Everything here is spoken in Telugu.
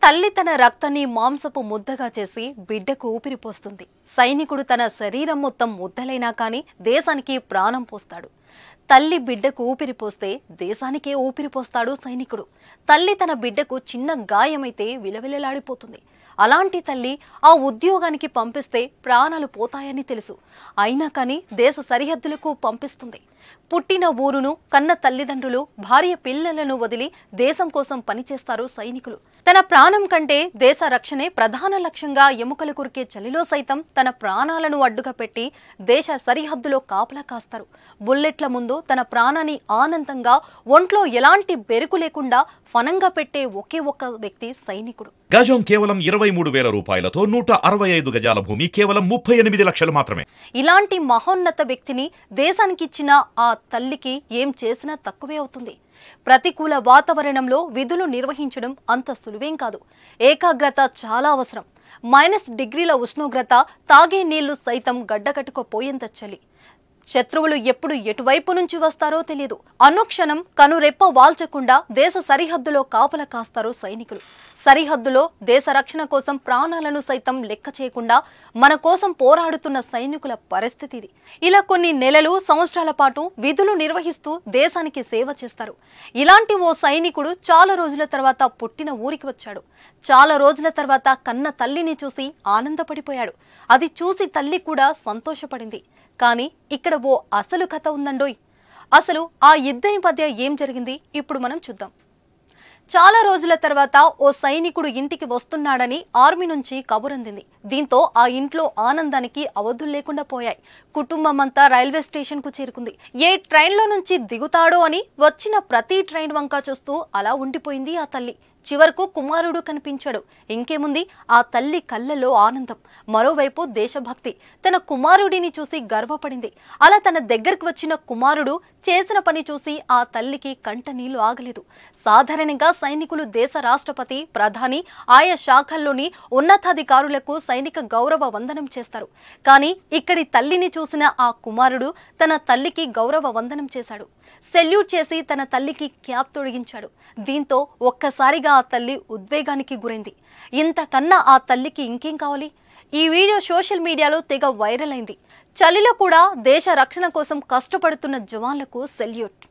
తల్లి తన రక్తాన్ని మాంసపు ముద్దగా చేసి బిడ్డకు ఊపిరి పోస్తుంది. సైనికుడు తన శరీరం మొత్తం ముద్దలైనా కానీ దేశానికి ప్రాణం పోస్తాడు. తల్లి బిడ్డకు ఊపిరి పోస్తే దేశానికే ఊపిరి పోస్తాడు సైనికుడు. తల్లి తన బిడ్డకు చిన్న గాయమైతే విలవిలలాడిపోతుంది. అలాంటి తల్లి ఆ ఉద్యోగానికి పంపిస్తే ప్రాణాలు పోతాయని తెలుసు. అయినా కానీ దేశ సరిహద్దులకు పంపిస్తుంది. పుట్టిన ఊరును, కన్న తల్లిదండ్రులు, భార్య పిల్లలను వదిలి దేశం కోసం పనిచేస్తారు సైనికులు. తన ప్రాణం కంటే దేశ రక్షణే ప్రధాన లక్ష్యంగా ఎముకలు కురికే చలిలో సైతం తన ప్రాణాలను అడ్డుగా పెట్టి దేశ సరిహద్దులో కాపలా కాస్తారు. బుల్లెట్ల ముందు తన ప్రాణాన్ని ఆనందంగా ఒంట్లో ఎలాంటి బెరుకు లేకుండా ఫనంగా పెట్టే ఒకే ఒక్క వ్యక్తి సైనికుడు. గజం కేవలం 23,000 రూపాయలతో 165 గజాల భూమి కేవలం 38 లక్షలు మాత్రమే. ఇలాంటి మహోన్నత వ్యక్తిని దేశానికి ఇచ్చిన ఆ తల్లికి ఏం చేసినా తక్కువే అవుతుంది. ప్రతికూల వాతావరణంలో విధులు నిర్వహించడం అంత సులువేం కాదు. ఏకాగ్రత చాలా అవసరం. -డిగ్రీల ఉష్ణోగ్రత, తాగే నీళ్లు సైతం గడ్డకట్టుకుపోయేంత చలి. శత్రువులు ఎప్పుడు ఎటువైపు నుంచి వస్తారో తెలియదు. అనుక్షణం కనురెప్ప వాల్చకుండా దేశ సరిహద్దులో కాపలా కాస్తారు సైనికులు. సరిహద్దులో దేశ రక్షణ కోసం ప్రాణాలను సైతం లెక్క చేయకుండా మన కోసం పోరాడుతున్న సైనికుల పరిస్థితి ఇది. ఇలా కొన్ని నెలలు, సంవత్సరాల పాటు విధులు నిర్వహిస్తూ దేశానికి సేవ చేస్తారు. ఇలాంటి ఓ సైనికుడు చాలా రోజుల తర్వాత పుట్టిన ఊరికి వచ్చాడు. చాలా రోజుల తర్వాత కన్న తల్లిని చూసి ఆనందపడిపోయాడు. అది చూసి తల్లి కూడా సంతోషపడింది. కానీ ఇక్కడ ఓ అసలు కథ ఉందండోయ్. అసలు ఆ ఇద్దరి మధ్య ఏం జరిగింది ఇప్పుడు మనం చూద్దాం. చాలా రోజుల తర్వాత ఓ సైనికుడు ఇంటికి వస్తున్నాడని ఆర్మీ నుంచి కబురందింది. దీంతో ఆ ఇంట్లో ఆనందానికి అవధులు లేకుండా పోయాయి. కుటుంబం అంతా రైల్వే స్టేషన్ కు చేరుకుంది. ఏ ట్రైన్లో నుంచి దిగుతాడో అని వచ్చిన ప్రతి ట్రైన్ వంక చూస్తూ అలా ఉండిపోయింది ఆ తల్లి. చివరకు కుమారుడు కనిపించాడు. ఇంకేముంది, ఆ తల్లి కళ్ళలో ఆనందం, మరోవైపు దేశభక్తి. తన కుమారుడిని చూసి గర్వపడింది. అలా తన దగ్గరకు వచ్చిన కుమారుడు చేసిన పని చూసి ఆ తల్లికి కంట నీళ్లు ఆగలేదు. సాధారణంగా సైనికులు దేశ రాష్ట్రపతి, ప్రధాని, ఆయా శాఖల్లోని ఉన్నతాధికారులకు సైనిక గౌరవ వందనం చేస్తారు. కానీ ఇక్కడి తల్లిని చూసిన ఆ కుమారుడు తన తల్లికి గౌరవ వందనం చేశాడు. సెల్యూట్ చేసి తన తల్లికి క్యాప్ తొడిగించాడు. దీంతో ఒక్కసారిగా ఆ తల్లి ఉద్వేగానికి గురైంది. ఇంతకన్నా ఆ తల్లికి ఇంకేం కావాలి? ఈ వీడియో సోషల్ మీడియాలో తెగ వైరల్ అయింది. చలిలో కూడా దేశ రక్షణ కోసం కష్టపడుతున్న జవాన్లకు సెల్యూట్.